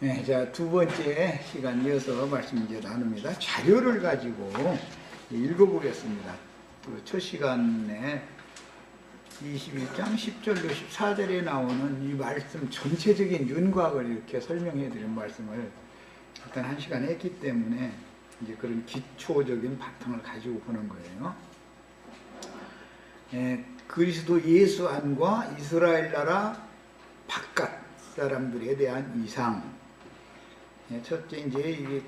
네, 자, 두 번째 시간 이어서 말씀 이제 나눕니다. 자료를 가지고 읽어보겠습니다. 그 첫 시간에 21장 10절로 14절에 나오는 이 말씀 전체적인 윤곽을 이렇게 설명해 드린 말씀을 일단 한 시간 했기 때문에 이제 그런 기초적인 바탕을 가지고 보는 거예요. 그리스도 예수 안과 이스라엘 나라 바깥 사람들에 대한 이상. 첫째 이제 이게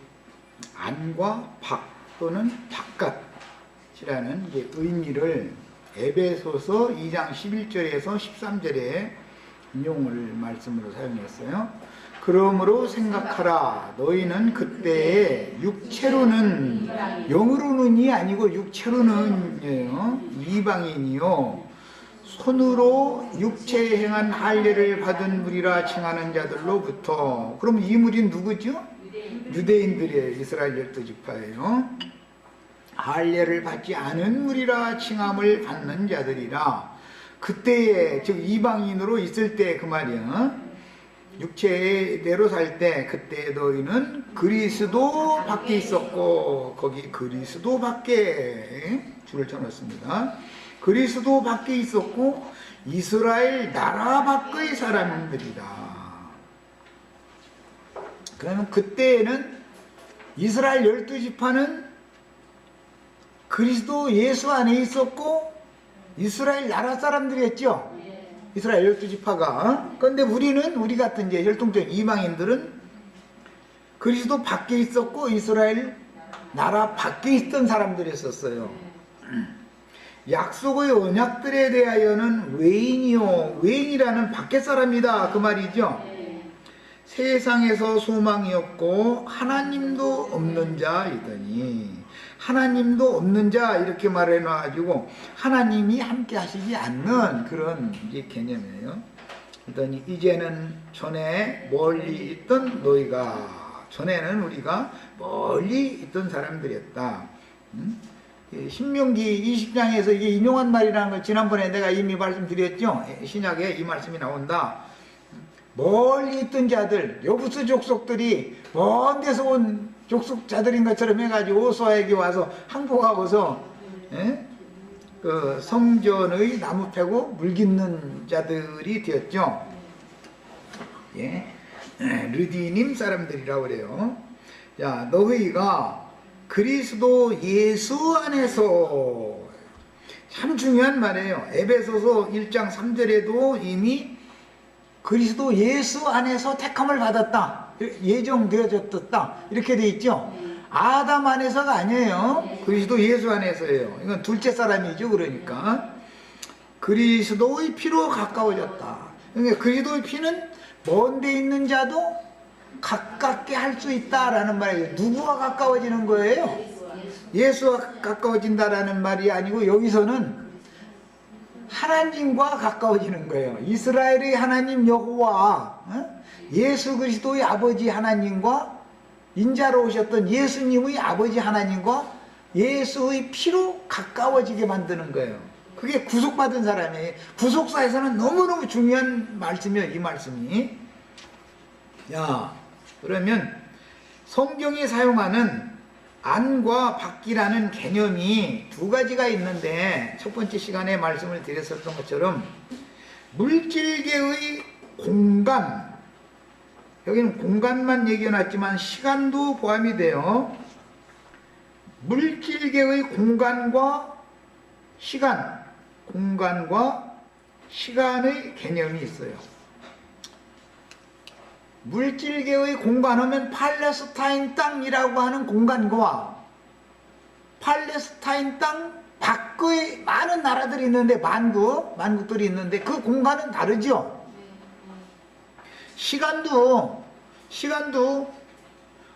안과 밖 또는 바깥이라는 이제 의미를 에베소서 2장 11절에서 13절에 인용을 말씀으로 사용했어요. 그러므로 생각하라. 너희는 그때에 육체로는, 영으로는이 아니고 육체로는이에요. 이방인이요 손으로 육체에 행한 할례를 받은 무리라 칭하는 자들로부터. 그럼 이 무리는 누구죠? 유대인들이에요. 이스라엘 12지파예요. 할례를 받지 않은 무리라 칭함을 받는 자들이라. 그때에, 즉 이방인으로 있을 때 그 말이야. 육체대로 살 때 그때 너희는 그리스도 밖에 있었고, 거기 그리스도 밖에 줄을 쳐놨습니다. 그리스도 밖에 있었고 이스라엘 나라 밖의 사람들이다. 그러면 그때에는 이스라엘 12지파는 그리스도 예수 안에 있었고 이스라엘 나라 사람들이었죠. 이스라엘 12지파가. 그런데 우리 같은 이제 혈통적 이방인들은 그리스도 밖에 있었고 이스라엘 나라 밖에 있던 사람들이었어요. 약속의 언약들에 대하여는 외인이요, 외인이라는 밖의 사람이다 그 말이죠. 세상에서 소망이 없고 하나님도 없는 자이더니, 하나님도 없는 자 이렇게 말해 놔가지고 하나님이 함께 하시지 않는 그런 이제 개념이에요. 그러더니 이제는 전에 멀리 있던 너희가, 전에는 우리가 멀리 있던 사람들이었다. 신명기 20장에서 이게 인용한 말이라는 걸 지난번에 내가 이미 말씀드렸죠. 신약에 이 말씀이 나온다. 멀리 있던 자들, 여부스 족속들이 먼 데서 온 족속자들인 것처럼 해가지고 오수아에게 와서 항복하고서 그 성전의 나무 패고 물 깃는 자들이 되었죠. 예, 르디님 사람들이라고 그래요. 자, 너희가 그리스도 예수 안에서, 참 중요한 말이에요. 에베소서 1장 3절에도 이미 그리스도 예수 안에서 택함을 받았다, 예정되어졌다 이렇게 돼 있죠. 아담 안에서가 아니에요. 그리스도 예수 안에서예요. 이건 둘째 사람이죠. 그러니까 그리스도의 피로 가까워졌다. 그러니까 그리스도의 피는 먼 데 있는 자도 가깝게 할 수 있다라는 말이에요. 누구와 가까워지는 거예요? 예수와 가까워진다라는 말이 아니고 여기서는 하나님과 가까워지는 거예요. 이스라엘의 하나님 여호와, 예수 그리스도의 아버지 하나님과, 인자로 오셨던 예수님의 아버지 하나님과 예수의 피로 가까워지게 만드는 거예요. 그게 구속받은 사람이에요. 구속사에서는 너무너무 중요한 말씀이에요. 이 말씀이. 야, 그러면 성경이 사용하는 안과 밖이라는 개념이 두 가지가 있는데, 첫 번째 시간에 말씀을 드렸었던 것처럼 물질계의 공간, 여기는 공간만 얘기해놨지만 시간도 포함이 돼요. 물질계의 공간과 시간, 공간과 시간의 개념이 있어요. 물질계의 공간하면 팔레스타인 땅이라고 하는 공간과 팔레스타인 땅 밖의 많은 나라들이 있는데, 만국들이 있는데 그 공간은 다르죠. 시간도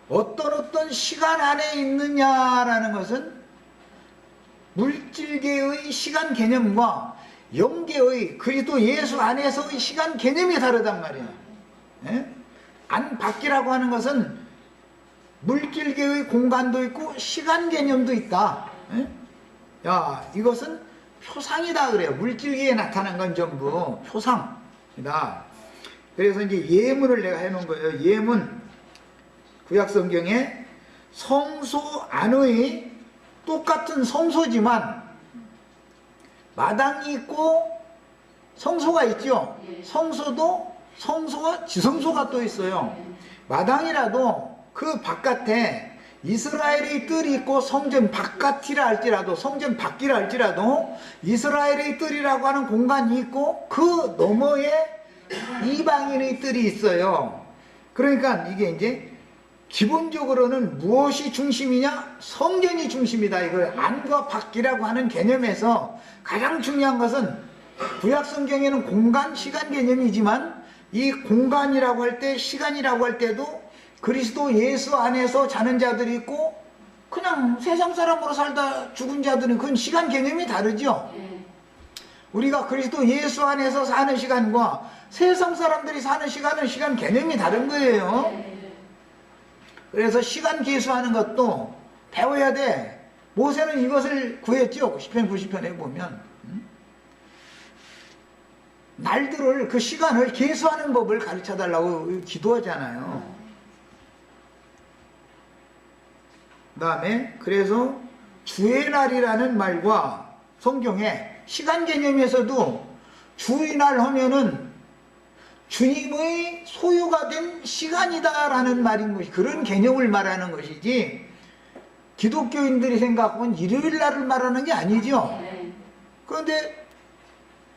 어떤 시간 안에 있느냐라는 것은 물질계의 시간 개념과 영계의 그리스도 예수 안에서의 시간 개념이 다르단 말이에요. 안 밖이라고 하는 것은 물질계의 공간도 있고 시간 개념도 있다. 야, 이것은 표상이다 그래요. 물질계에 나타난 건 전부 표상이다. 그래서 이제 예문을 내가 해놓은 거예요. 예문. 구약 성경에 성소 안의 똑같은 성소지만 마당이 있고 성소가 있죠. 성소와 지성소가 또 있어요. 마당이라도 그 바깥에 이스라엘의 뜰이 있고 성전 바깥이라 할지라도, 성전 밖이라 할지라도 이스라엘의 뜰이라고 하는 공간이 있고 그 너머에 이방인의 뜰이 있어요. 그러니까 이게 이제 기본적으로는 무엇이 중심이냐? 성전이 중심이다. 이거 안과 밖이라고 하는 개념에서 가장 중요한 것은 구약 성경에는 공간, 시간 개념이지만 이 공간이라고 할 때, 시간이라고 할 때도 그리스도 예수 안에서 자는 자들이 있고 그냥 세상 사람으로 살다 죽은 자들은 그건 시간 개념이 다르죠. 우리가 그리스도 예수 안에서 사는 시간과 세상 사람들이 사는 시간은 시간 개념이 다른 거예요. 그래서 시간 계수하는 것도 배워야 돼. 모세는 이것을 구했죠. 시편 90편에 보면 날들을, 그 시간을 계수하는 법을 가르쳐달라고 기도하잖아요. 그 다음에 그래서 주의 날이라는 말과 성경에 시간 개념에서도 주의 날 하면은 주님의 소유가 된 시간이다라는 말인 것이, 그런 개념을 말하는 것이지 기독교인들이 생각하면 일요일 날을 말하는 게 아니죠. 그런데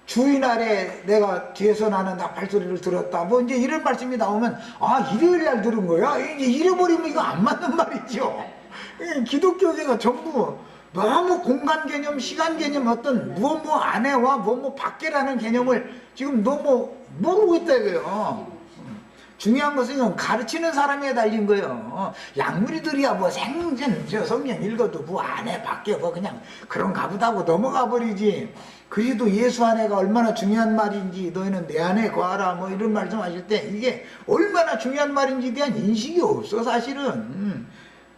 주일날에 내가 뒤에서 나는 나팔소리를 들었다, 뭐 이제 이런 말씀이 나오면 아, 일요일 날 들은 거야? 이제 잃어버리면 이거 안 맞는 말이죠. 기독교계가 전부 너무 공간 개념, 시간 개념, 어떤 뭐 안에와 뭐 밖에라는 개념을 지금 너무 모르고 있다 이거예요. 중요한 것은 가르치는 사람에 달린 거예요. 양무리들이야 뭐 생전 저 성경 읽어도 뭐 안에 밖에 뭐 그냥 그런가 보다고 넘어가 버리지. 그리스도 예수 안에가 얼마나 중요한 말인지 너희는 내 안에 거하라 뭐 이런 말씀하실 때 이게 얼마나 중요한 말인지에 대한 인식이 없어 사실은.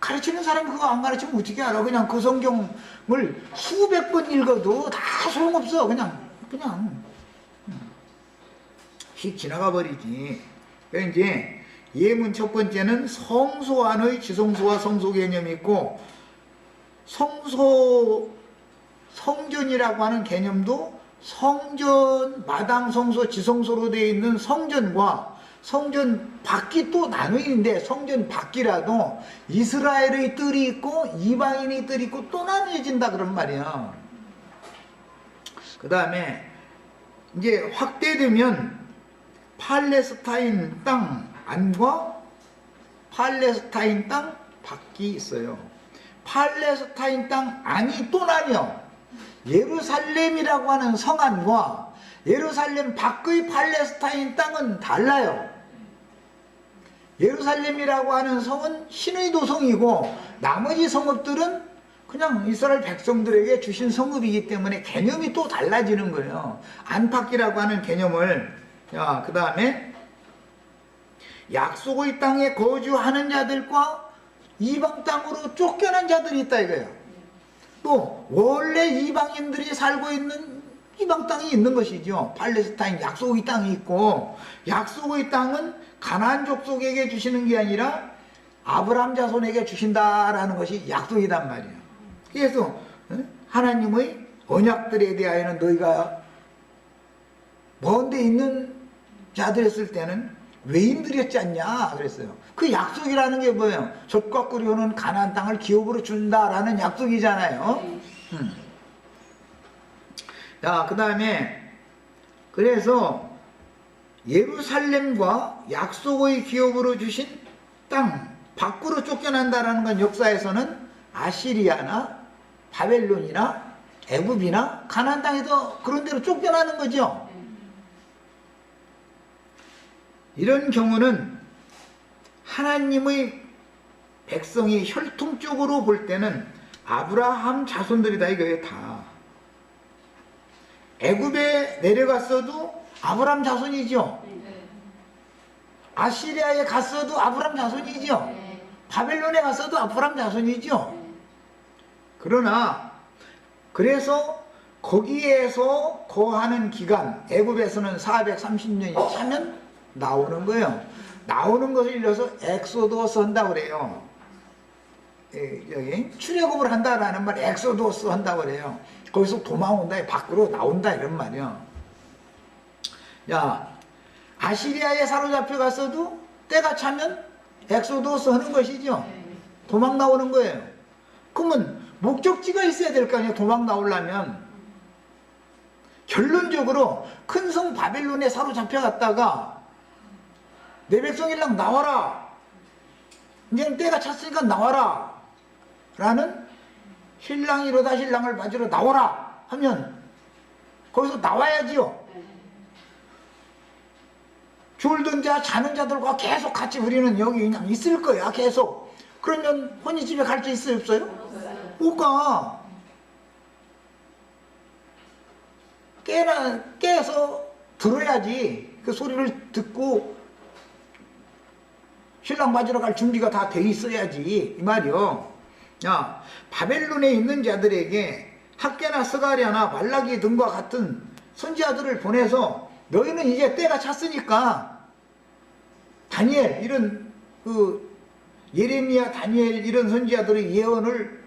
가르치는 사람이 그거 안 가르치면 어떻게 알아? 그냥 그 성경을 수백 번 읽어도 다 소용없어. 그냥 휙 지나가 버리지. 그러니까 이제 예문 첫 번째는 성소 안의 지성소와 성소 개념이 있고, 성전이라고 하는 개념도 성전, 마당, 성소, 지성소로 되어 있는 성전과 성전 밖이 또 나누는데, 성전 밖이라도 이스라엘의 뜰이 있고 이방인의 뜰이 있고 또 나뉘어진다 그런 말이야. 그 다음에 이제 확대되면 팔레스타인 땅 안과 팔레스타인 땅 밖이 있어요. 팔레스타인 땅 안이 또 나뉘어. 예루살렘이라고 하는 성안과 예루살렘 밖의 팔레스타인 땅은 달라요. 예루살렘이라고 하는 성은 신의 도성이고 나머지 성읍들은 그냥 이스라엘 백성들에게 주신 성읍이기 때문에 개념이 또 달라지는 거예요. 안팎이라고 하는 개념을. 그 다음에 약속의 땅에 거주하는 자들과 이방 땅으로 쫓겨난 자들이 있다 이거예요. 또 원래 이방인들이 살고 있는 이방 땅이 있는 것이죠. 팔레스타인 약속의 땅이 있고, 약속의 땅은 가나안 족속에게 주시는 게 아니라 아브라함 자손에게 주신다라는 것이 약속이단 말이에요. 그래서 하나님의 언약들에 대하여는 너희가 먼 데 있는 자들 했을 때는 외인들이었지 않냐 그랬어요. 그 약속이라는 게 뭐예요? 젖과 꿀이 흐르는 가나안 땅을 기업으로 준다라는 약속이잖아요. 자, 그 다음에 그래서 예루살렘과 약속의 기업으로 주신 땅 밖으로 쫓겨난다라는 건 역사에서는 아시리아나 바벨론이나 애굽이나 가나안 땅에서 그런 데로 쫓겨나는 거죠. 이런 경우는 하나님의 백성이 혈통적으로 볼 때는 아브라함 자손들이다 이거예요. 다 애굽에 내려갔어도 아브라함 자손이죠. 아시리아에 갔어도 아브라함 자손이죠. 바벨론에 갔어도 아브라함 자손이죠. 그러나 그래서 거기에서 거하는 기간, 애굽에서는 430년이 차면 나오는 거예요. 나오는 것을 일러서 엑소도스 한다고 그래요. 여기 출애굽을 한다라는 말 엑소도스 한다고 그래요. 거기서 도망온다, 밖으로 나온다 이런 말이야. 야, 아시리아에 사로잡혀 갔어도 때가 차면 엑소도스 하는 것이죠. 도망 나오는 거예요. 그러면 목적지가 있어야 될 거 아니에요. 도망 나오려면. 결론적으로 큰 성 바벨론에 사로잡혀 갔다가 내 백성일랑 나와라, 이제는 때가 찼으니까 나와라 라는, 신랑이로다 신랑을 맞으러 나오라 하면 거기서 나와야지요. 졸던 자 자는 자들과 계속 같이 우리는 여기 그냥 있을 거야 계속. 그러면 혼이 집에 갈 수 있어요 없어요? 못 가. 깨서 들어야지. 그 소리를 듣고 신랑 맞으러 갈 준비가 다 돼 있어야지 이 말이요. 야, 바벨론에 있는 자들에게 학개나 스가랴나 말라기 등과 같은 선지자들을 보내서 너희는 이제 때가 찼으니까 다니엘 이런 예레미야, 다니엘 이런 선지자들의 예언을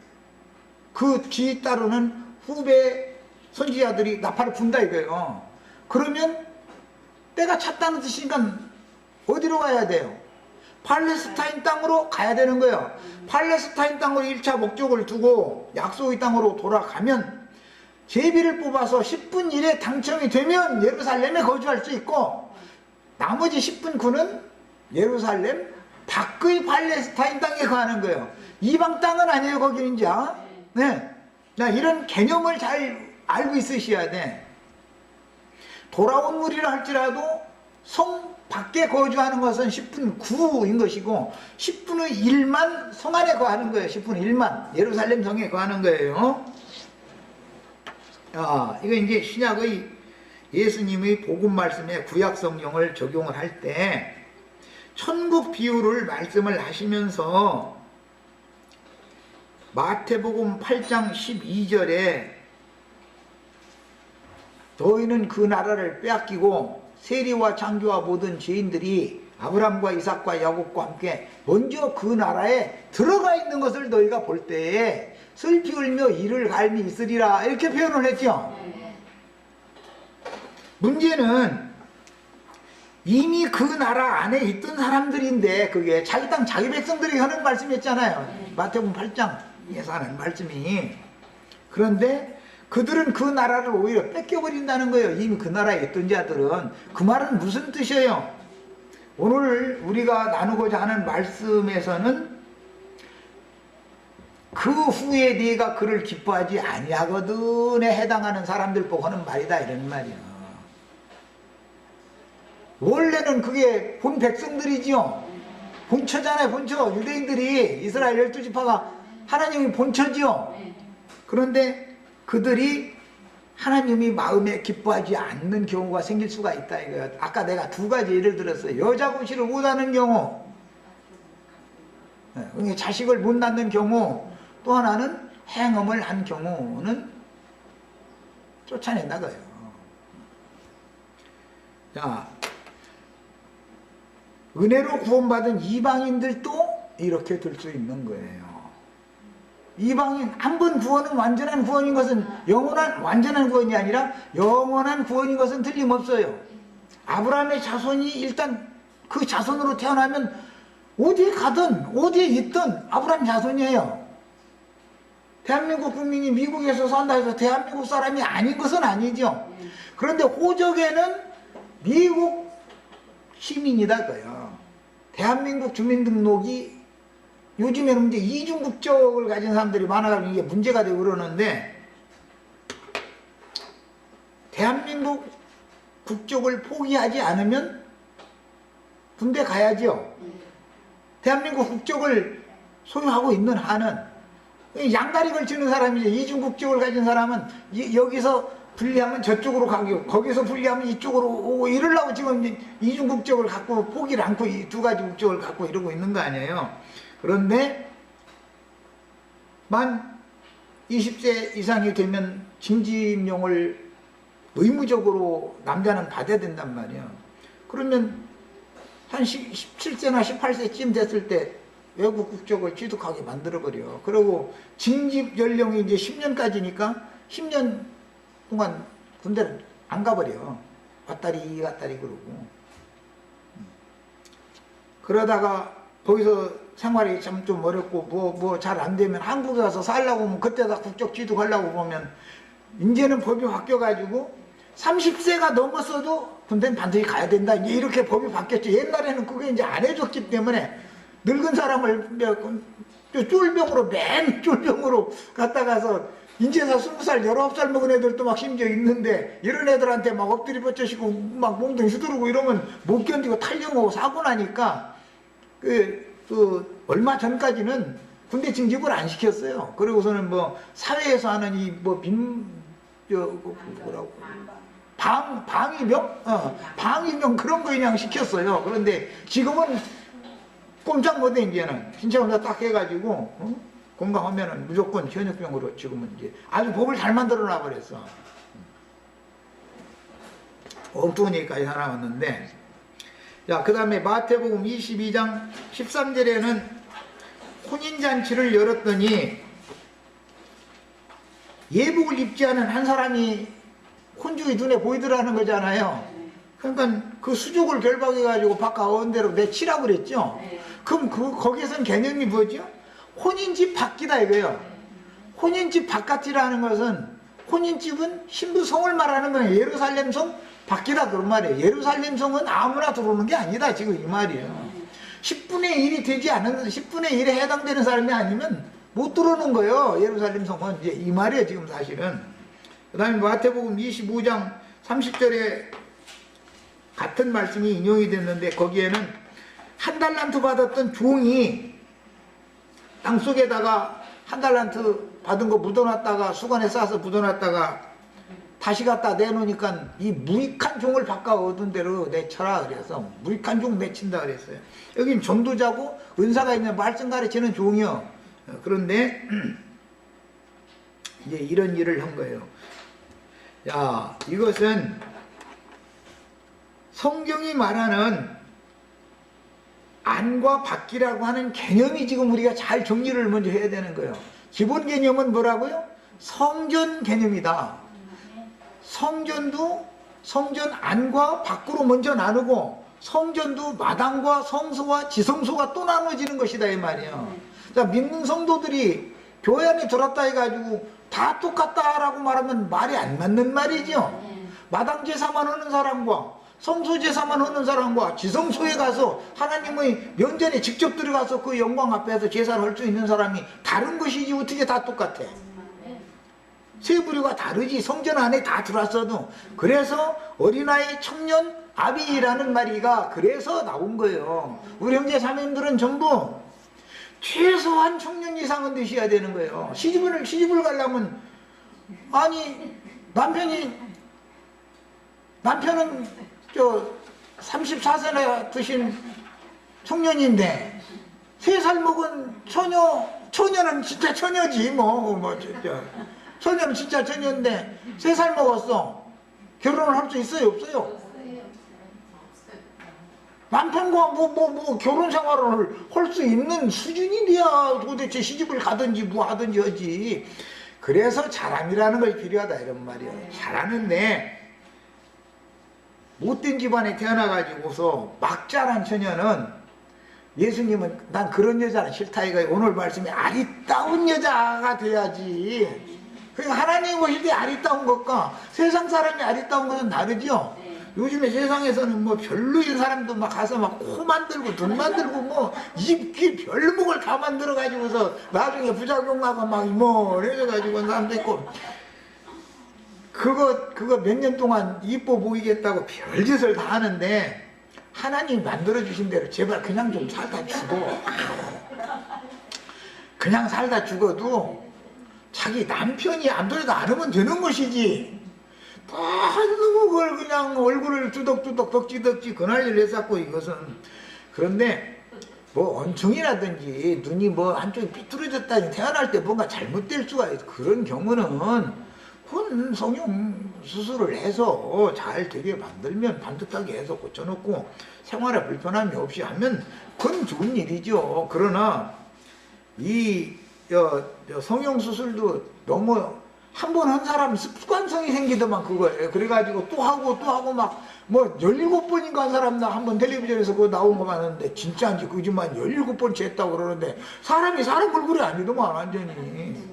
그 뒤 따르는 후배 선지자들이 나팔을 분다 이거예요. 그러면 때가 찼다는 뜻이니까 어디로 가야 돼요? 팔레스타인 땅으로 가야 되는 거예요. 팔레스타인 땅으로 1차 목적을 두고 약속의 땅으로 돌아가면 제비를 뽑아서 10분 일에 당첨이 되면 예루살렘에 거주할 수 있고, 나머지 10분 구는 예루살렘 밖의 팔레스타인 땅에 가는 거예요. 이방 땅은 아니에요 거기는. 이제 네, 이런 개념을 잘 알고 있으셔야 돼. 돌아온 무리라 할지라도 성 밖에 거주하는 것은 10분 9인 것이고 10분의 1만 성 안에 거하는 거예요. 10분의 1만 예루살렘 성에 거하는 거예요. 이거 이제 신약의 예수님의 복음 말씀에 구약 성경을 적용을 할 때 천국 비유를 말씀을 하시면서 마태복음 8장 12절에 너희는 그 나라를 빼앗기고 세리와 창조와 모든 죄인들이 아브람과 이삭과 야곱과 함께 먼저 그 나라에 들어가 있는 것을 너희가 볼 때에 슬피 울며 이를 갈미 있으리라 이렇게 표현을 했죠. 문제는 이미 그 나라 안에 있던 사람들인데 그게 자기 땅 자기 백성들이 하는 말씀이었잖아요. 마태복음 8장에서 하는 말씀이. 그런데 그들은 그 나라를 오히려 뺏겨버린다는 거예요. 이미 그 나라에 있던 자들은. 그 말은 무슨 뜻이에요? 오늘 우리가 나누고자 하는 말씀에서는 그 후에 네가 그를 기뻐하지 아니하거든에 해당하는 사람들 보고 하는 말이다 이런 말이야. 원래는 그게 본 백성들이지요. 본처잖아요. 본처. 유대인들이 이스라엘 12지파가 하나님이 본처지요. 그런데 그들이 하나님이 마음에 기뻐하지 않는 경우가 생길 수가 있다 이거예요. 아까 내가 두 가지 예를 들었어요. 여자 고시를 못하는 경우, 자식을 못 낳는 경우, 또 하나는 행음을 한 경우는 쫓아낸다 거예요. 자, 은혜로 구원받은 이방인들도 이렇게 될 수 있는 거예요. 이방인 한 번 구원은 완전한 구원인 것은 완전한 구원이 아니라 영원한 구원인 것은 틀림없어요. 아브라함의 자손이 일단 그 자손으로 태어나면 어디에 가든 어디에 있든 아브라함 자손이에요. 대한민국 국민이 미국에서 산다 해서 대한민국 사람이 아닌 것은 아니죠. 그런데 호적에는 미국 시민이다 그요. 대한민국 주민등록이 요즘에는 이제 이중 국적을 가진 사람들이 많아가지고 이게 문제가 되고 그러는데, 대한민국 국적을 포기하지 않으면 군대 가야죠. 대한민국 국적을 소유하고 있는 한은 양다리 걸치는 사람이죠. 이중 국적을 가진 사람은 여기서 분리하면 저쪽으로 가고 거기서 분리하면 이쪽으로 오고 이러려고 지금 이중 국적을 갖고 포기를 않고 이 두 가지 국적을 갖고 이러고 있는 거 아니에요. 그런데 만 20세 이상이 되면 징집용을 의무적으로 남자는 받아야 된단 말이야. 그러면 한 17세나 18세쯤 됐을 때 외국 국적을 취득하게 만들어버려. 그리고 징집 연령이 이제 10년까지니까 10년 동안 군대를 안 가버려. 왔다리 갔다리 그러고. 그러다가 거기서 생활이 참 좀 어렵고 뭐 잘 안 되면 한국에 가서 살려고 하면 그때다 국적 취득하려고 보면 이제는 법이 바뀌어가지고 30세가 넘었어도 군대는 반드시 가야 된다. 이제 이렇게 법이 바뀌었죠. 옛날에는 그게 이제 안 해줬기 때문에 늙은 사람을 쫄병으로 맨 쫄병으로 갔다 가서 인제서 20살, 19살 먹은 애들도 막 심지어 있는데 이런 애들한테 막 엎드리 뻗쳐시고 막 몽둥이 휘두르고 이러면 못 견디고 탈영하고 사고 나니까 얼마 전까지는 군대 징집을 안 시켰어요. 그리고서는 뭐 사회에서 하는 이 뭐 뭐라고 방위병? 방위병 그런 거 그냥 시켰어요. 그런데 지금은 꼼짝 못해. 이제는 신체 검사 딱 해가지고 건강하면은 무조건 현역병으로 지금은 이제 아주 법을 잘 만들어 놔버렸어. 엉뚱한 얘기까지 살아왔는데, 자, 그 다음에 마태복음 22장 13절에는 혼인잔치를 열었더니 예복을 입지 않은 한 사람이 혼주의 눈에 보이더라는 거잖아요. 그러니까 그 수족을 결박해가지고 바깥 어원대로 내치라고 그랬죠. 그럼 거기에선 개념이 뭐죠? 혼인집 밖이다 이거예요. 혼인집 바깥이라는 것은, 혼인집은 신부 성을 말하는 거예요. 예루살렘 성 밖이다 그런 말이에요. 예루살렘 성은 아무나 들어오는 게 아니다 지금 이 말이에요. 10분의 1이 되지 않은, 10분의 1에 해당되는 사람이 아니면 못 들어오는 거예요. 예루살렘 성은 이제 이 말이에요 지금 사실은. 그 다음에 마태복음 25장 30절에 같은 말씀이 인용이 됐는데, 거기에는 한 달란트 받았던 종이 땅속에다가 한 달란트 받은 거 묻어놨다가 수건에 싸서 묻어놨다가 다시 갖다 내놓으니까 이 무익한 종을 바꿔 얻은 대로 내쳐라 그래서 무익한 종 내친다 그랬어요. 여긴 전도자고 은사가 있는 말씀 가르치는 종이요. 그런데 이제 이런 일을 한 거예요. 야, 이것은 성경이 말하는 안과 밖이라고 하는 개념이 지금 우리가 잘 정리를 먼저 해야 되는 거예요. 기본 개념은 뭐라고요? 성전 개념이다. 성전도 성전 안과 밖으로 먼저 나누고, 성전도 마당과 성소와 지성소가 또 나눠지는 것이다 이 말이에요. 자, 믿는 성도들이 교회 안에 들었다 해가지고 다 똑같다라고 말하면 말이 안 맞는 말이죠. 마당 제사만 하는 사람과 성소 제사만 하는 사람과 지성소에 가서 하나님의 면전에 직접 들어가서 그 영광 앞에서 제사를 할 수 있는 사람이 다른 것이지 어떻게 다 똑같아. 세 부류가 다르지. 성전 안에 다 들어왔어도. 그래서 어린아이 청년 아비라는 말이가 그래서 나온 거예요. 우리 형제 자매님들은 전부 최소한 청년 이상은 되셔야 되는 거예요. 시집을 가려면, 아니 남편은 34세나 드신 청년인데 3살 먹은 처녀는 진짜 처녀지 진짜 처녀는 진짜 처녀인데 3살 먹었어. 결혼을 할 수 있어요 없어요? 남편과 결혼 생활을 할 수 있는 수준이 돼야 도대체 시집을 가든지 뭐 하든지 하지. 그래서 자람이라는 것이 필요하다 이런 말이에요. 잘하는데 못된 집안에 태어나가지고서 막 자란 처녀는, 예수님은 난 그런 여자는 싫다 이거예요. 오늘 말씀에 아리따운 여자가 돼야지. 그러니까 하나님 보실 때 아리따운 것과 세상 사람이 아리따운 것은 다르죠. 요즘에 세상에서는 뭐 별로인 사람도 막 가서 막 코 만들고 눈 만들고 뭐 입귀 별목을 다 만들어 가지고서 나중에 부작용나고 막 이래 가지고 사람도 있고, 그거 몇 년 동안 이뻐 보이겠다고 별짓을 다 하는데, 하나님이 만들어주신 대로 제발 그냥 좀 살다 죽어. 그냥 살다 죽어도 자기 남편이 안 들어도 안 하면 되는 것이지. 너무 그걸 그냥 얼굴을 뚜덕뚜덕 덕지덕지 그날일 했었고 이것은. 그런데 뭐 언충이라든지 눈이 뭐 한쪽이 삐뚤어졌다니 태어날 때 뭔가 잘못될 수가 있어. 그런 경우는 그건 성형 수술을 해서 잘 되게 만들면 반듯하게 해서 고쳐놓고 생활에 불편함이 없이 하면 그건 좋은 일이죠. 그러나 이 성형 수술도 너무 한 번 한 사람 습관성이 생기더만 그거예요. 그래가지고 또 하고 막 뭐 17번인가 한 사람 나 한 번 텔레비전에서 그거 나온 거 봤는데 진짜인지 거짓말 17번째 했다고 그러는데 사람 얼굴이 아니더만 완전히.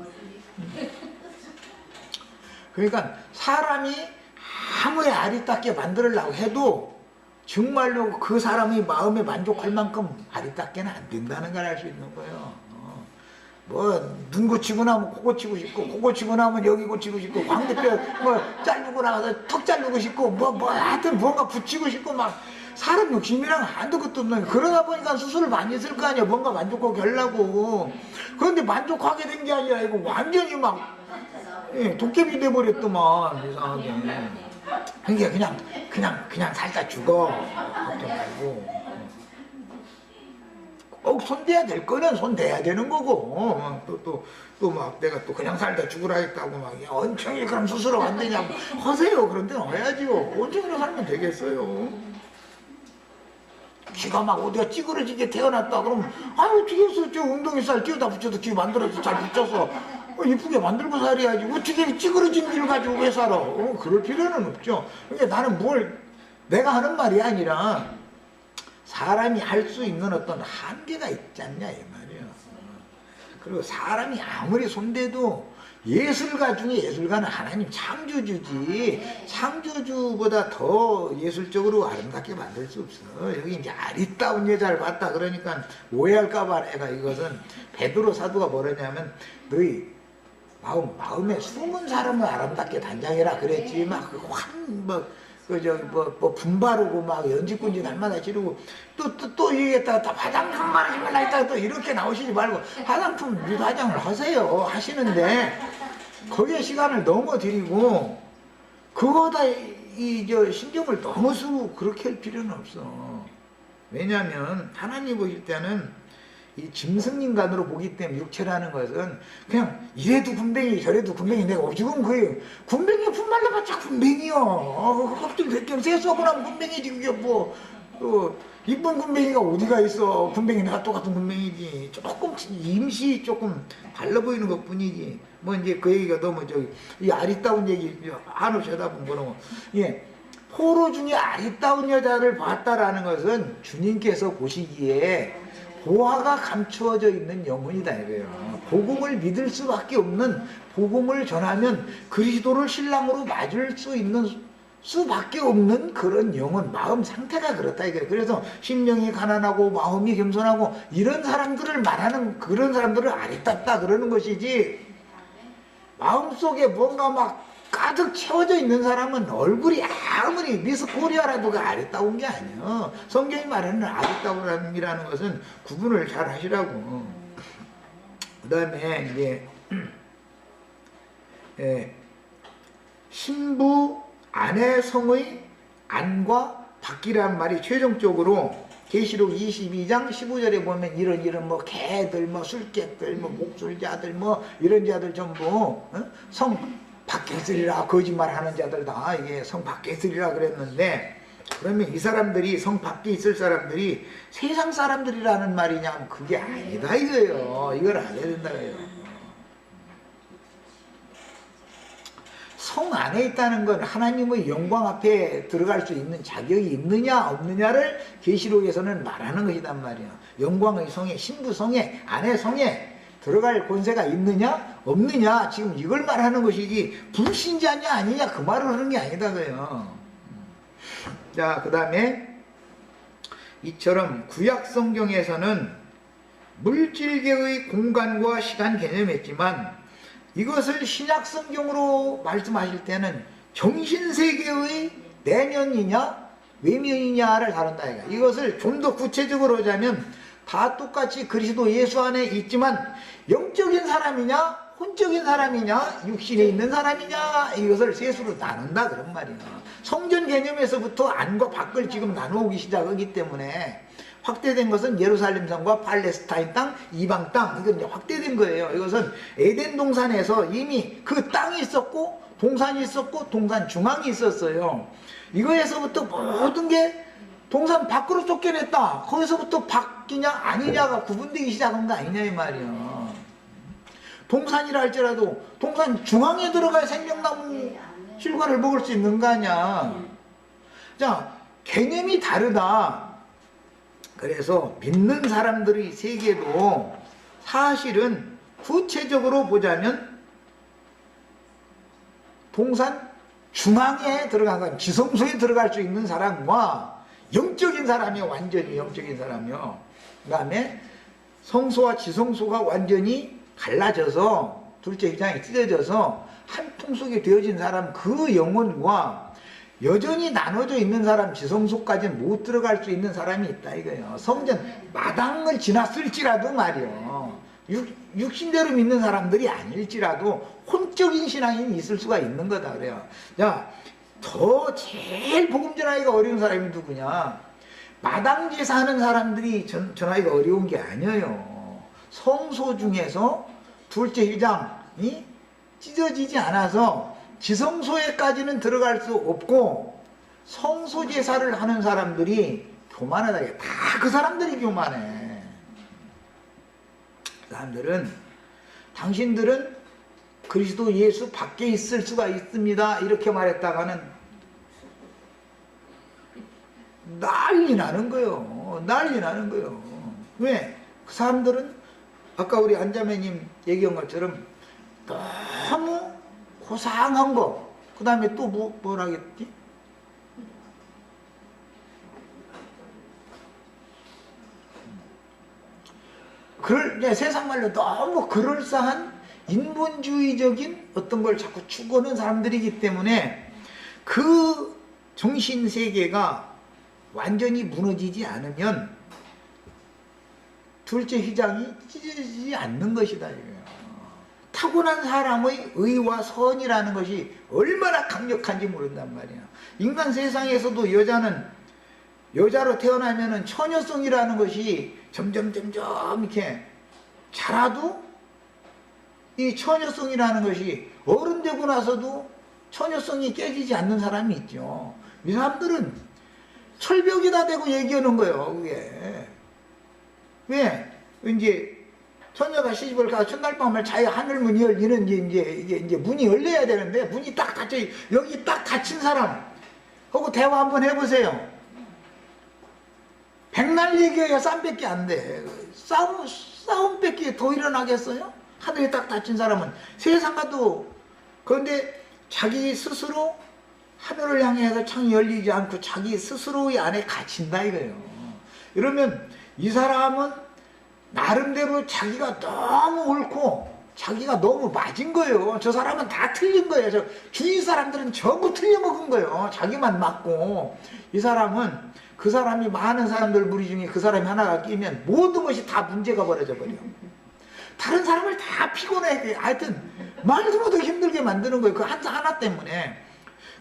그러니까 사람이 아무리 아리답게 만들려고 해도 정말로 그 사람이 마음에 만족할 만큼 아리답게는 안 된다는 걸 알 수 있는 거예요. 뭐 눈 고치고 나면 코 고치고 싶고 코 고치고 나면 여기 고치고 싶고 광대뼈 뭐 자르고 나가서 턱 자르고 싶고 뭐 하여튼 뭔가 붙이고 싶고 막 사람 욕심이랑 한도 끝도 없는 그러다 보니까 수술을 많이 했을 거 아니야. 뭔가 만족하게 하려고. 그런데 만족하게 된 게 아니라 이거 완전히 막 도깨비 돼버렸더만 이상하게. 그러니까 그냥 살다 죽어. 걱정 말고. 꼭 손대야 될 거는 손대야 되는 거고 또 막 내가 또 그냥 살다 죽으라 했다고 막 언청이 그럼 수술하면 안 되냐고 하세요. 그런 데는 해야지요. 언청으로 살면 되겠어요. 귀가 막 어디가 찌그러지게 태어났다 그러면 아유 죽였어. 저 엉덩이 살 띄우다 붙여서 귀 만들어서 잘 붙여서 이쁘게 만들고 살아야지. 어떻게 찌그러진 귀를 가지고 왜 살아. 그럴 필요는 없죠. 그러니까 나는 내가 하는 말이 아니라 사람이 할 수 있는 어떤 한계가 있지 않냐 이 말이에요. 그리고 사람이 아무리 손대도 예술가 중에 예술가는 하나님 창조주지 창조주보다 더 예술적으로 아름답게 만들 수 없어. 여기 이제 아리따운 여자를 봤다 그러니까 오해할까봐 내가 이것은 베드로 사도가 뭐라냐면 너희 마음에 숨은 사람을 아름답게 단장해라 그랬지 막 분바르고 막 연지꾼지 날마다 지르고 또 얘기했다가 화장품 바르지 말라 했다가 또 이렇게 나오시지 말고 화장품 화장을 하세요. 하시는데 거기에 시간을 너무 들이고 그거다 신경을 너무 쓰고 그렇게 할 필요는 없어. 왜냐하면 하나님 보실 때는 이 짐승인간으로 보기 때문에 육체라는 것은 그냥 이래도 군뱅이 저래도 군뱅이 내가 오죽은 거예요. 군뱅이 분말려봤자 군뱅이요. 껍질 벗겨 세수하고 나면 군뱅이지. 그게 뭐 이쁜 군뱅이가 어디가 있어. 군뱅이 내가 똑같은 군뱅이지. 조금 임시 조금 달라 보이는 것 뿐이지. 뭐 이제 그 얘기가 너무 이 아리따운 얘기 한없이 하다 보면 포로 중에 아리따운 여자를 봤다라는 것은 주님께서 보시기에 보화가 감추어져 있는 영혼이다 이거예요. 복음을 믿을 수밖에 없는 복음을 전하면 그리스도를 신랑으로 맞을 수 있는 수밖에 없는 그런 영혼 마음 상태가 그렇다 이거예요. 그래서 심령이 가난하고 마음이 겸손하고 이런 사람들을 말하는 그런 사람들을 아리따다 그러는 것이지 마음속에 뭔가 막 가득 채워져 있는 사람은 얼굴이 아무리 미스 코리아라도 아리따운 게 아니에요. 성경이 말하는 아리따움이라는 것은 구분을 잘 하시라고. 그 다음에 이제 신부 아내 성의 안과 밖이라는 말이 최종적으로 계시록 22장 15절에 보면 이런 뭐 개들 뭐 술객들 뭐 목술자들 뭐 이런 자들 전부 성 밖에 있으리라 거짓말하는 자들 다 이게 성 밖에 있으리라 그랬는데 그러면 이 사람들이 성 밖에 있을 사람들이 세상 사람들이라는 말이냐 그게 아니다 이거예요. 이걸 알아야 된다 이거예요. 성 안에 있다는 건 하나님의 영광 앞에 들어갈 수 있는 자격이 있느냐 없느냐를 계시록에서는 말하는 것이단 말이에요. 영광의 성에 신부 성에 아내 성에 들어갈 권세가 있느냐 없느냐 지금 이걸 말하는 것이지 불신자냐 아니냐 그 말을 하는 게 아니다 그래요. 자, 그 다음에 이처럼 구약 성경에서는 물질계의 공간과 시간 개념했지만 이것을 신약 성경으로 말씀하실 때는 정신세계의 내면이냐 외면이냐를 다룬다 이거. 이것을 좀 더 구체적으로 하자면 다 똑같이 그리스도 예수 안에 있지만 영적인 사람이냐 혼적인 사람이냐 육신에 있는 사람이냐 이것을 셋으로 나눈다 그런 말이에요. 성전 개념에서부터 안과 밖을 지금 나누기 시작하기 때문에 확대된 것은 예루살렘 성과 팔레스타인 땅, 이방 땅 이건 이제 확대된 거예요. 이것은 에덴 동산에서 이미 그 땅이 있었고 동산이 있었고 동산 중앙이 있었어요. 이거에서부터 모든 게 동산 밖으로 쫓겨냈다. 거기서부터 밖이냐 아니냐가 구분되기 시작한 거 아니냐 이 말이야. 동산이라 할지라도 동산 중앙에 들어가야 생명나무 실과를 먹을 수 있는 거 아니야. 자, 개념이 다르다. 그래서 믿는 사람들의 세계도 사실은 구체적으로 보자면 동산 중앙에 들어간 사람, 지성소에 들어갈 수 있는 사람과 영적인 사람이요, 완전히 영적인 사람이요. 그 다음에 성소와 지성소가 완전히 갈라져서 둘째 입장이 찢어져서 한 통 속에 되어진 사람, 그 영혼과 여전히 나눠져 있는 사람, 지성소까지는 못 들어갈 수 있는 사람이 있다 이거예요. 성전 마당을 지났을지라도 말이요, 육신대로 믿는 사람들이 아닐지라도 혼적인 신앙이 있을 수가 있는 거다 그래요. 자, 더 제일 복음 전하기가 어려운 사람이 누구냐? 마당제사 하는 사람들이 전하기가 어려운 게 아니에요. 성소 중에서 둘째 휘장이 찢어지지 않아서 지성소에까지는 들어갈 수 없고 성소제사를 하는 사람들이 교만하다. 다 그 사람들이 교만해. 그 사람들은 당신들은 그리스도 예수 밖에 있을 수가 있습니다 이렇게 말했다가는 난리 나는 거예요. 난리 나는 거예요. 왜? 그 사람들은 아까 우리 안자매님 얘기한 것처럼 너무 고상한 거, 그 다음에 또 뭐라겠지? 세상 말로 너무 그럴싸한 인본주의적인 어떤 걸 자꾸 추구하는 사람들이기 때문에 그 정신세계가 완전히 무너지지 않으면 둘째 휘장이 찢어지지 않는 것이다. 타고난 사람의 의와 선이라는 것이 얼마나 강력한지 모른단 말이야. 인간 세상에서도 여자는 여자로 태어나면은 처녀성이라는 것이 점점 이렇게 자라도 이 처녀성이라는 것이 어른 되고 나서도 처녀성이 깨지지 않는 사람이 있죠. 이 사람들은 철벽에다 대고 얘기하는 거예요. 그게 왜? 이제 처녀가 시집을 가서 첫날 밤을 자유 하늘문이 열리는 이제 문이 열려야 되는데 문이 딱 닫혀, 여기 딱 닫힌 사람 하고 대화 한번 해보세요. 백날 얘기해야 쌈밖에 안 돼. 싸움밖에 더 일어나겠어요? 하늘에 딱 닫힌 사람은 세상 가도. 그런데 자기 스스로 하늘을 향해서 창이 열리지 않고 자기 스스로의 안에 갇힌다 이거예요. 이러면 이 사람은 나름대로 자기가 너무 옳고 자기가 너무 맞은 거예요. 저 사람은 다 틀린 거예요. 저 주위 사람들은 전부 틀려먹은 거예요. 자기만 맞고. 이 사람은 그 사람이 많은 사람들 무리 중에 그 사람이 하나가 끼면 모든 것이 다 문제가 벌어져 버려. 다른 사람을 다 피곤해. 하여튼 말도 못하고 힘들게 만드는 거예요. 그 하나 때문에.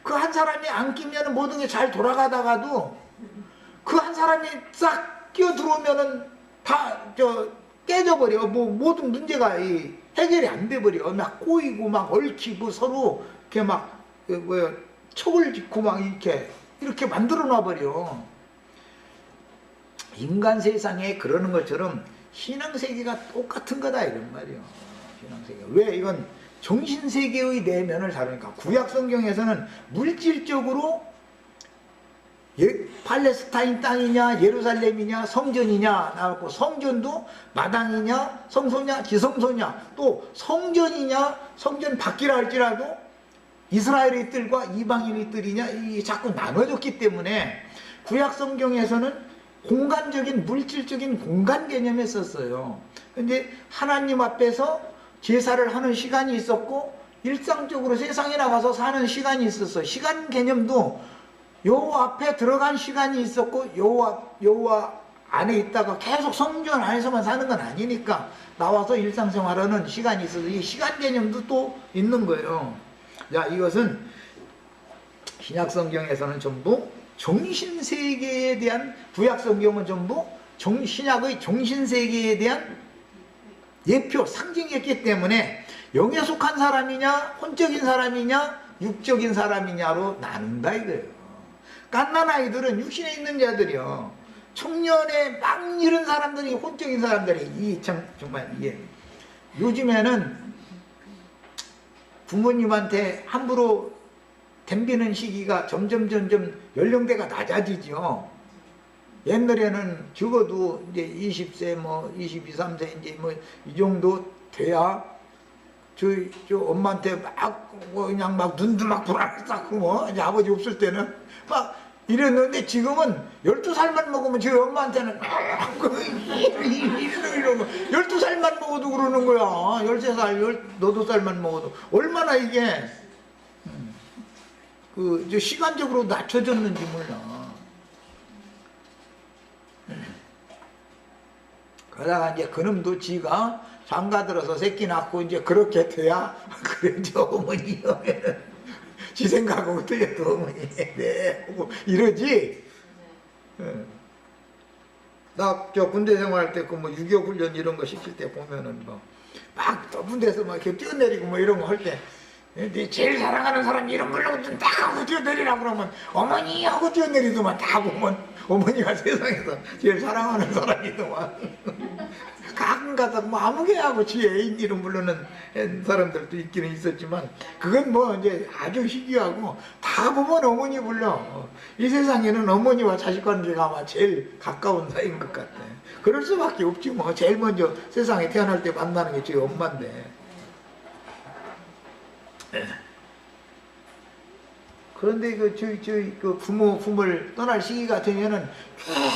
그 한 사람이 안 끼면 모든 게 잘 돌아가다가도 그 한 사람이 싹 끼어 들어오면은 다 깨져버려. 모든 문제가 해결이 안 돼버려. 막 꼬이고 막 얽히고 서로 이렇게 막 척을 짓고 막 이렇게 만들어 놔버려. 인간 세상에 그러는 것처럼 신앙세계가 똑같은 거다 이런 말이에요. 신앙세계. 왜? 이건 정신세계의 내면을 다루니까. 구약성경에서는 물질적으로 팔레스타인 땅이냐 예루살렘이냐 성전이냐 나왔고, 성전도 마당이냐 성소냐 지성소냐, 또 성전이냐 성전 밖이라 할지라도 이스라엘의 뜰과 이방인의 뜰이냐, 이 자꾸 나눠졌기 때문에 구약성경에서는 공간적인 물질적인 공간 개념에 썼어요. 근데 하나님 앞에서 제사를 하는 시간이 있었고 일상적으로 세상에 나가서 사는 시간이 있었어요. 시간 개념도 여호와 앞에 들어간 시간이 있었고 여호와 안에 있다가 계속 성전 안에서만 사는 건 아니니까 나와서 일상생활하는 시간이 있어서 이 시간 개념도 또 있는 거예요. 자, 이것은 신약성경에서는 전부 정신세계에 대한, 구약성경은 전부 신약의 정신세계에 대한 예표, 상징이었기 때문에 영에 속한 사람이냐 혼적인 사람이냐 육적인 사람이냐로 나눈다 이거예요. 갓난아이들은 육신에 있는 자들이요. 청년에 막 이런 사람들이 혼적인 사람들이 이 참 정말 이게 요즘에는 부모님한테 함부로 덤비는 시기가 점점 연령대가 낮아지죠. 옛날에는 적어도 이제 20세 뭐 22, 3세 이제 뭐 이 정도 돼야 저 엄마한테 막 그냥 막 눈도 막 불안했고 뭐 이제 아버지 없을 때는 막 이랬는데 지금은 12살만 먹으면 저희 엄마한테는 이러고 12살만 먹어도 그러는 거야. 13살, 18살만 먹어도 얼마나 이게 저 시간적으로 낮춰졌는지 몰라. 그러다가 이제 그놈도 지가 장가들어서 새끼 낳고 이제 그렇게 돼야 그래 저 어머니 지 생각하고 틀려도 어머니 네 이러지. 나 저 군대 생활할 때 그 뭐 6.25 훈련 이런 거 시킬 때 보면은 뭐 막 또 군대에서 막 이렇게 뛰어내리고 뭐 이런 거 할 때 제일 사랑하는 사람이 이런 걸로 딱 하고 뛰어내리라 그러면 어머니 하고 뛰어내리더만 다 보면 어머니가 세상에서 제일 사랑하는 사람이더만. 가끔 가다 뭐 아무개하고 지 애인 이름 부르는 사람들도 있기는 있었지만 그건 뭐 이제 아주 희귀하고 다 보면 어머니 불러. 이 세상에는 어머니와 자식 관계가 아마 제일 가까운 사이인 것 같아. 그럴 수밖에 없지 뭐. 제일 먼저 세상에 태어날 때 만나는 게 저희 엄마인데. 그런데 그 부모를 떠날 시기가 되면은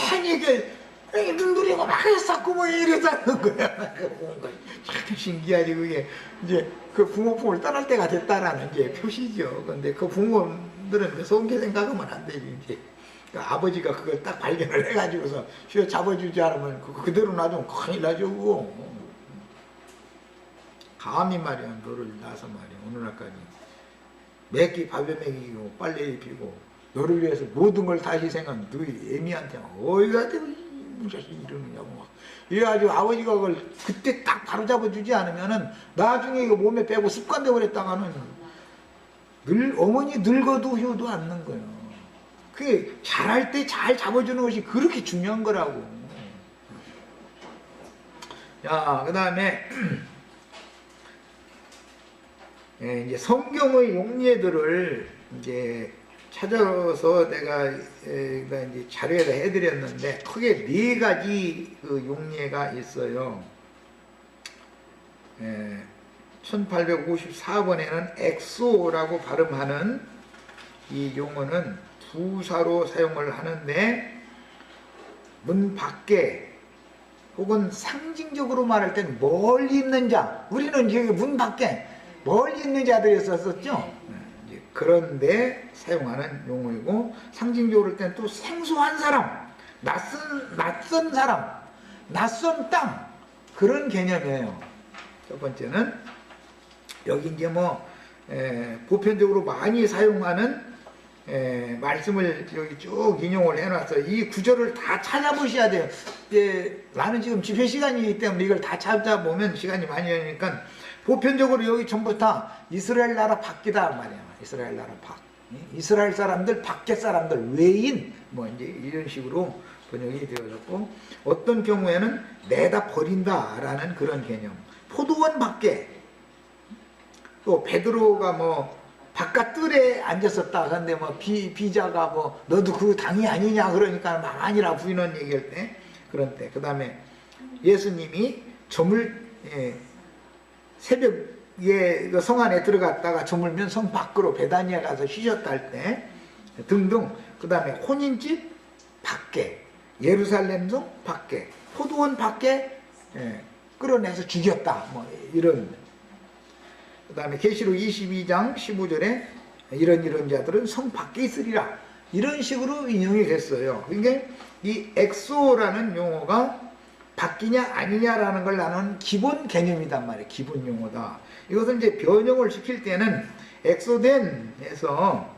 괜히 이게 눈부리고 막 했었고 뭐 이러자는 거야. 참 신기하지 그게. 이제 그 부모 품을 떠날 때가 됐다라는 이제 표시죠. 근데 그 부모들은 속게 생각하면 안 되지. 이제 그 아버지가 그걸 딱 발견을 해가지고서 휘어 잡아주지 않으면 그대로 놔두면 큰일 나죠. 그거. 감히 말이야 너를 낳아서 말이야 오늘날까지 매끼 밥에 먹이고 빨래 입히고 너를 위해서 모든 걸 다 희생한 너희 애미한테 어디가 대고 이 자식이 이러느냐고 막 이래가지고 아버지가 그걸 그때 딱 바로 잡아주지 않으면은 나중에 이거 몸에 빼고 습관돼 버렸다가는 어머니 늙어도 효도 않는 거예요. 그게 잘할 때 잘 잡아주는 것이 그렇게 중요한 거라고. 자, 그 다음에 이제 성경의 용례들을 이제 찾아서 내가 이제 자료에다 해드렸는데 크게 4가지 그 용례가 있어요. 1854번에는 엑소라고 발음하는 이 용어는 부사로 사용을 하는데 문 밖에 혹은 상징적으로 말할 때는 멀리 있는 자, 우리는 여기 문 밖에 멀리 있는 자들이 썼었죠. 그런데 사용하는 용어이고 상징적으로 할 때는 또 생소한 사람, 낯선 사람, 낯선 땅 그런 개념이에요. 첫 번째는 여기 이제 뭐 보편적으로 많이 사용하는 말씀을 여기 쭉 인용을 해놨어요. 이 구절을 다 찾아보셔야 돼요. 나는 지금 집회 시간이기 때문에 이걸 다 찾아보면 시간이 많이 걸리니까 보편적으로 여기 전부 다 이스라엘 나라 밖이다 말이야. 이스라엘 나라 밖. 이스라엘 사람들, 밖의 사람들, 외인 뭐 이제 이런 식으로 번역이 되어졌고 어떤 경우에는 내다 버린다라는 그런 개념. 포도원 밖에 또 베드로가 뭐 바깥 뜰에 앉았었다. 근데 뭐 비자가 뭐 너도 그 당이 아니냐 그러니까 막 아니라 부인원 얘기할 때 그런 때. 그 다음에 예수님이 새벽에 성 안에 들어갔다가 저물면 성 밖으로 베다니아 가서 쉬셨다 할 때 등등. 그 다음에 혼인집 밖에, 예루살렘 성 밖에, 포도원 밖에 끌어내서 죽였다. 뭐 이런. 그 다음에 계시록 22장 15절에 이런 자들은 성 밖에 있으리라. 이런 식으로 인용이 됐어요. 그러니까 이 엑소라는 용어가 바뀌냐 아니냐라는 걸 나누는 기본 개념이단 말이에요. 기본 용어다. 이것을 이제 변형을 시킬 때는 엑소덴에서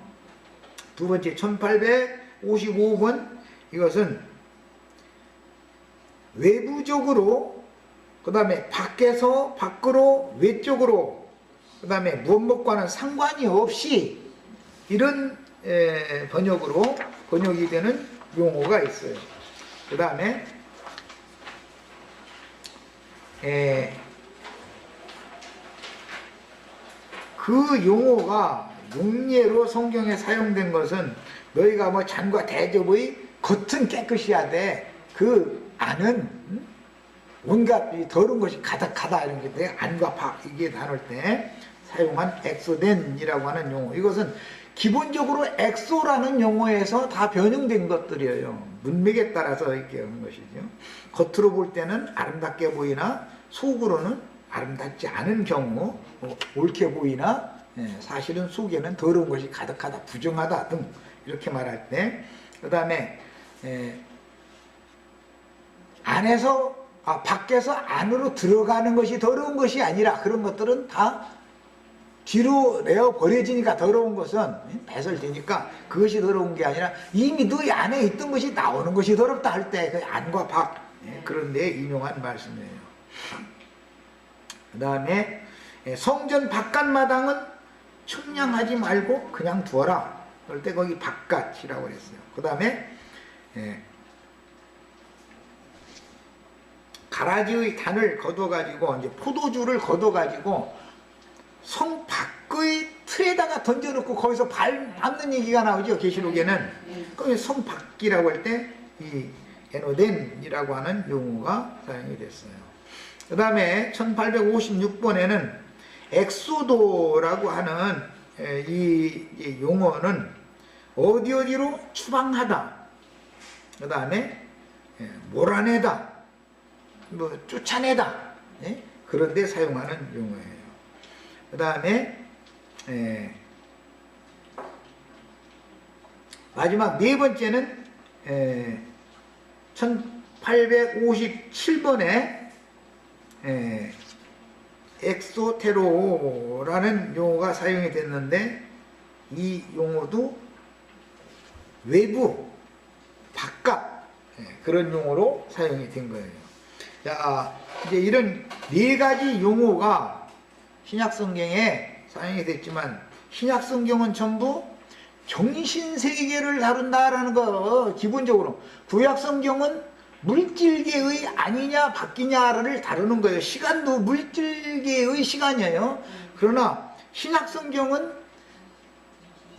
두 번째 1855번 이것은 외부적으로 그 다음에 밖에서 밖으로 외적으로 그 다음에 무엇과는 상관이 없이 이런 번역이 되는 용어가 있어요. 그 다음에 그 용어가 용례로 성경에 사용된 것은 너희가 뭐 잔과 대접의 겉은 깨끗이 하되 그 안은 온갖 더러운 것이 가득하다 이런 게 돼요. 안과 박 이게 나눌 때 사용한 엑소덴이라고 하는 용어. 이것은 기본적으로 엑소라는 용어에서 다 변형된 것들이에요. 문맥에 따라서 이렇게 하는 것이죠. 겉으로 볼 때는 아름답게 보이나 속으로는 아름답지 않은 경우, 옳게 보이나 사실은 속에는 더러운 것이 가득하다, 부정하다 등 이렇게 말할 때, 그 다음에 밖에서 안으로 들어가는 것이 더러운 것이 아니라 그런 것들은 다 뒤로 내어 버려지니까 더러운 것은 배설되니까 그것이 더러운 게 아니라 이미 너희 안에 있던 것이 나오는 것이 더럽다 할 때 그 안과 밖 그런 데 인용한 말씀이에요. 그 다음에 성전 바깥마당은 청량하지 말고 그냥 두어라. 그럴 때 거기 바깥이라고 그랬어요. 그 다음에 가라지의 단을 걷어가지고 이제 포도주를 걷어가지고 성 밖의 틀에다가 던져놓고 거기서 밟는 얘기가 나오죠. 계시록에는. 거기 성 밖이라고 할 때 이 에노덴이라고 하는 용어가 사용이 됐어요. 그 다음에 1856번에는 엑소도라고 하는 이 용어는 어디로 추방하다, 그 다음에 몰아내다, 뭐 쫓아내다, 그런 데 사용하는 용어예요. 그 다음에 마지막 네 번째는 1857번에 엑소테로라는 용어가 사용이 됐는데 이 용어도 외부, 바깥 그런 용어로 사용이 된 거예요. 자, 이제 이런 네 가지 용어가 신약성경에 사용이 됐지만 신약성경은 전부 정신세계를 다룬다라는 거 기본적으로. 구약성경은 물질계의 아니냐 바뀌냐를 다루는 거예요. 시간도 물질계의 시간이에요. 그러나 신약성경은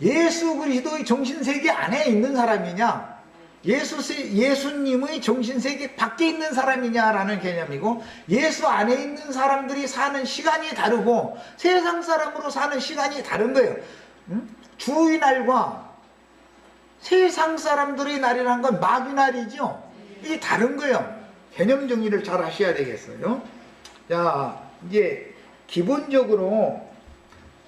예수 그리스도의 정신세계 안에 있는 사람이냐 예수님의 정신세계 밖에 있는 사람이냐라는 개념이고, 예수 안에 있는 사람들이 사는 시간이 다르고 세상 사람으로 사는 시간이 다른 거예요. 주의 날과 세상 사람들의 날이라는 건 마귀 날이죠. 이게 다른 거예요. 개념 정리를 잘 하셔야 되겠어요. 자, 이제 기본적으로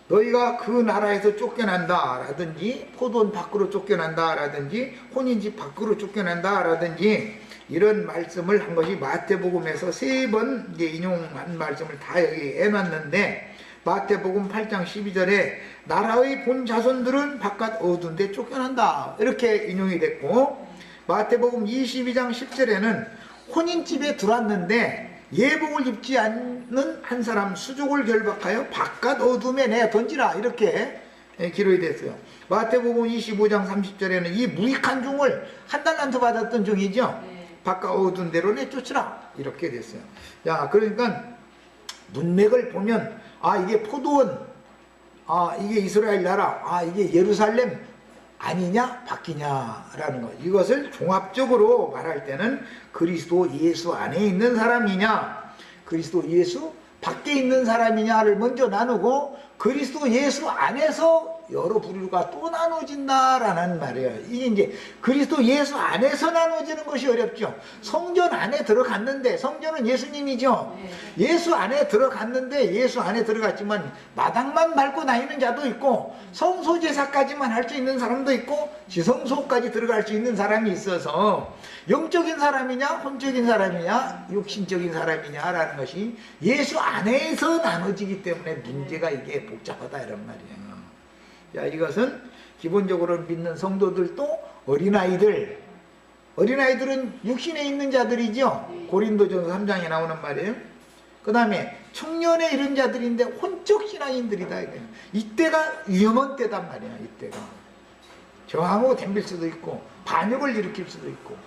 너희가 그 나라에서 쫓겨난다 라든지 포도원 밖으로 쫓겨난다 라든지 혼인집 밖으로 쫓겨난다 라든지 이런 말씀을 한 것이 마태복음에서 3번 인용한 말씀을 다 여기 해놨는데, 마태복음 8장 12절에 나라의 본 자손들은 바깥 어두운 데 쫓겨난다 이렇게 인용이 됐고, 마태복음 22장 10절에는 혼인집에 들어왔는데 예복을 입지 않는 한 사람 수족을 결박하여 바깥 어둠에 내 던지라 이렇게 기록이 됐어요. 마태복음 25장 30절에는 이 무익한 종을 한 달란트 받았던 종이죠. 바깥 어두운 데로 내쫓으라 이렇게 됐어요. 야, 그러니까 문맥을 보면 이게 포도원, 이게 이스라엘 나라, 이게 예루살렘 아니냐 바뀌냐라는 것, 이것을 종합적으로 말할 때는 그리스도 예수 안에 있는 사람이냐 그리스도 예수 밖에 있는 사람이냐를 먼저 나누고, 그리스도 예수 안에서 여러 부류가 또 나눠진다라는 말이에요. 이게 이제 그리스도 예수 안에서 나눠지는 것이 어렵죠. 성전 안에 들어갔는데, 성전은 예수님이죠. 예수 안에 들어갔는데, 예수 안에 들어갔지만 마당만 밟고 다니는 자도 있고 성소제사까지만 할 수 있는 사람도 있고 지성소까지 들어갈 수 있는 사람이 있어서 영적인 사람이냐 혼적인 사람이냐 육신적인 사람이냐라는 것이 예수 안에서 나눠지기 때문에 문제가 이게 복잡하다 이런 말이에요. 자, 이것은 기본적으로 믿는 성도들도 어린아이들은 육신에 있는 자들이죠. 고린도전서 3장에 나오는 말이에요. 그 다음에 청년에 이른 자들인데 혼적 신앙인들이다 이거예요. 이때가 위험한 때단 말이야. 이때가 저항하고 덤빌 수도 있고 반역을 일으킬 수도 있고.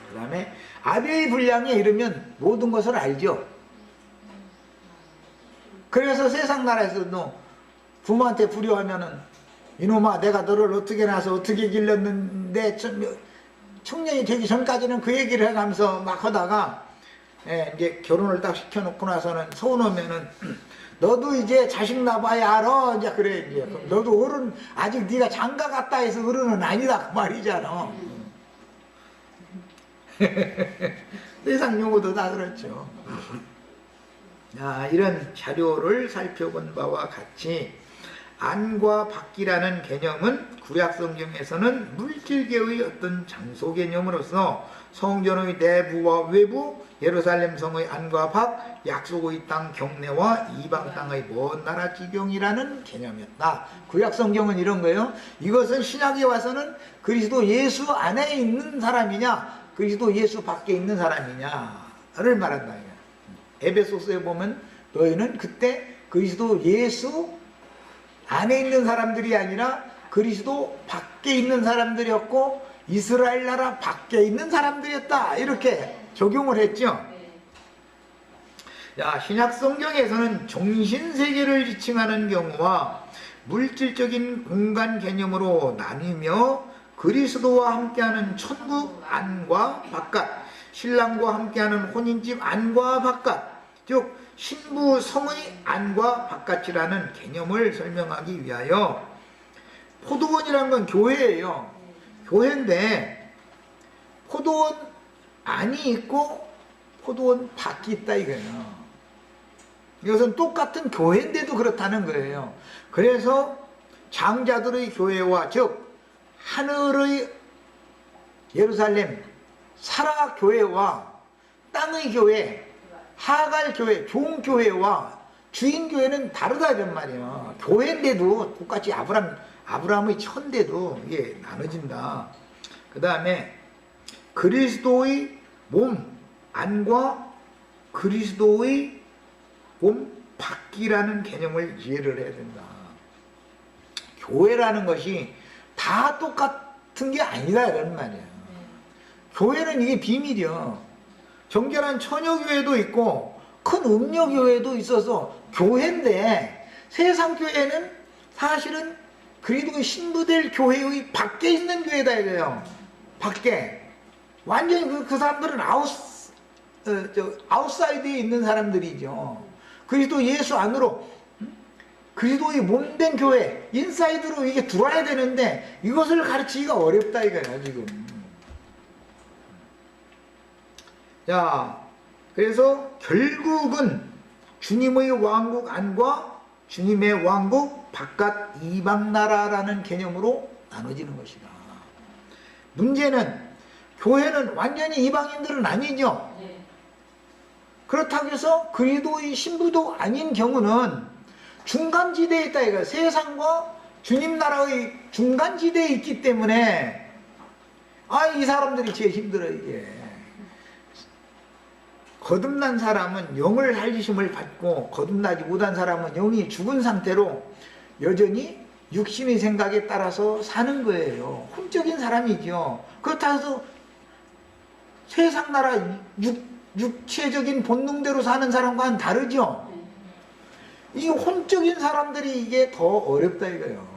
그 다음에 아비의 분량에 이르면 모든 것을 알죠. 그래서 세상 나라에서도 부모한테 불효하면은 이놈아 내가 너를 어떻게 낳아서 어떻게 길렀는데 청년이 되기 전까지는 그 얘기를 해가면서 막 하다가 이제 결혼을 딱 시켜놓고 나서는 서운 오면은 너도 이제 자식 낳아야 알아 이제 그래 이제 그럼 너도 어른 아직 네가 장가 갔다 해서 어른은 아니다 그 말이잖아. 세상 용어도 다 그렇죠. 이런 자료를 살펴본 바와 같이 안과 밖이라는 개념은 구약성경에서는 물질계의 어떤 장소 개념으로서 성전의 내부와 외부, 예루살렘 성의 안과 밖, 약속의 땅 경내와 이방 땅의 먼 나라 지경이라는 개념이었다. 구약성경은 이런 거예요. 이것은 신약에 와서는 그리스도 예수 안에 있는 사람이냐 그리스도 예수 밖에 있는 사람이냐를 말한다. 에베소서에 보면 너희는 그때 그리스도 예수 안에 있는 사람들이 아니라 그리스도 밖에 있는 사람들이었고 이스라엘 나라 밖에 있는 사람들이었다 이렇게 적용을 했죠. 신약 성경에서는 정신세계를 지칭하는 경우와 물질적인 공간 개념으로 나뉘며 그리스도와 함께하는 천국 안과 바깥, 신랑과 함께하는 혼인집 안과 바깥, 즉 신부 성의 안과 바깥이라는 개념을 설명하기 위하여 포도원이라는 건 교회예요. 교회인데 포도원 안이 있고 포도원 밖이 있다 이거예요. 이것은 똑같은 교회인데도 그렇다는 거예요. 그래서 장자들의 교회와 즉 하늘의 예루살렘 사라 교회와 땅의 교회 하갈 교회, 좋은 교회와 주인 교회는 다르다 이런 말이에요. 교회인데도 똑같이 아브라함의 천대도 이게 나눠진다. 그 다음에 그리스도의 몸 안과 그리스도의 몸 밖이라는 개념을 이해를 해야 된다. 교회라는 것이 다 똑같은 게 아니다 이런 말이에요. 교회는 이게 비밀이요. 정결한 처녀교회도 있고 큰 음녀교회도 있어서 교회인데 세상 교회는 사실은 그리스도의 신부될 교회의 밖에 있는 교회다 이거예요. 밖에 완전히 그 사람들은 아웃사이드에 있는 사람들이죠. 그리스도 예수 안으로 그리스도의 몸된 교회 인사이드로 이게 들어와야 되는데 이것을 가르치기가 어렵다 이거예요 지금. 그래서 결국은 주님의 왕국 안과 주님의 왕국 바깥 이방나라라는 개념으로 나눠지는 것이다. 문제는 교회는 완전히 이방인들은 아니죠. 그렇다고 해서 그리스도의 신부도 아닌 경우는 중간지대에 있다 이거야. 세상과 주님 나라의 중간지대에 있기 때문에 이 사람들이 제일 힘들어 이게. 거듭난 사람은 영을 살리심을 받고 거듭나지 못한 사람은 영이 죽은 상태로 여전히 육신의 생각에 따라서 사는 거예요. 혼적인 사람이죠. 그렇다고 해서 세상 나라 육체적인 본능대로 사는 사람과는 다르죠. 이 혼적인 사람들이 이게 더 어렵다 이거예요.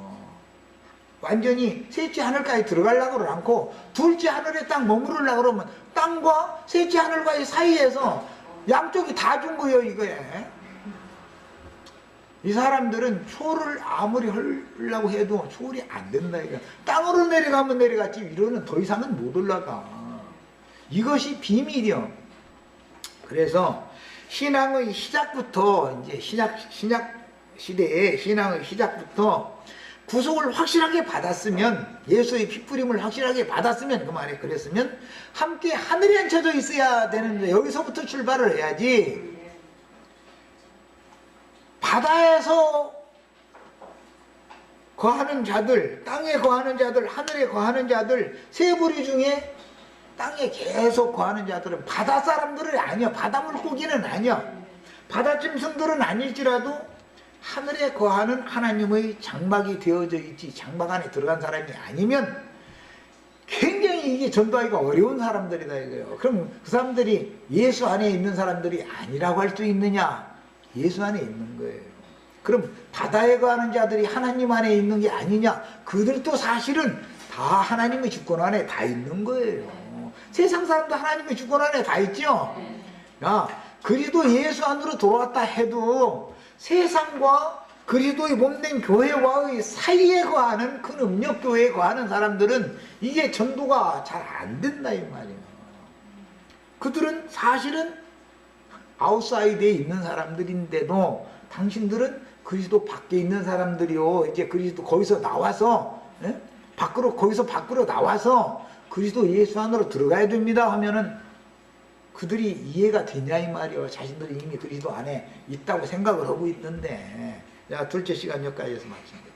완전히 셋째 하늘까지 들어가려고 않고 둘째 하늘에 딱 머무르려고 그러면 땅과 셋째 하늘과의 사이에서 양쪽이 다 준 거예요 이거에. 이 사람들은 초월을 아무리 하려고 해도 초월이 안 된다 이거. 땅으로 내려가면 내려갔지 위로는 더 이상은 못 올라가. 이것이 비밀이요. 그래서 신앙의 시작부터 이제 신약 시대의 신앙의 시작부터 구속을 확실하게 받았으면 예수의 피뿌림을 확실하게 받았으면 그 말에 그랬으면 함께 하늘에 앉혀져 있어야 되는데 여기서부터 출발을 해야지. 바다에서 거하는 자들, 땅에 거하는 자들, 하늘에 거하는 자들 세 부류 중에 땅에 계속 거하는 자들은 바다 사람들은 아니야. 바다 물고기는 아니야. 바다 짐승들은 아닐지라도 하늘에 거하는 하나님의 장막이 되어져 있지, 장막 안에 들어간 사람이 아니면 굉장히 이게 전도하기가 어려운 사람들이다 이거예요. 그럼 그 사람들이 예수 안에 있는 사람들이 아니라고 할 수 있느냐? 예수 안에 있는 거예요. 그럼 바다에 거하는 자들이 하나님 안에 있는 게 아니냐? 그들도 사실은 다 하나님의 주권 안에 다 있는 거예요. 세상 사람도 하나님의 주권 안에 다 있죠? 야, 그리스도 예수 안으로 돌아왔다 해도 세상과 그리스도의 몸된 교회와의 사이에 거하는 큰 음력교회에 거하는 사람들은 이게 전도가 잘 안 된다 이 말이에요. 그들은 사실은 아웃사이드에 있는 사람들인데도 당신들은 그리스도 밖에 있는 사람들이요. 이제 그리스도 거기서 나와서 거기서 밖으로 나와서 그리스도 예수 안으로 들어가야 됩니다 하면은 그들이 이해가 되냐 이 말이요. 자신들이 이미 그리스도 안에 있다고 생각을 하고 있는데. 자, 둘째 시간 여기까지 해서 마칩니다.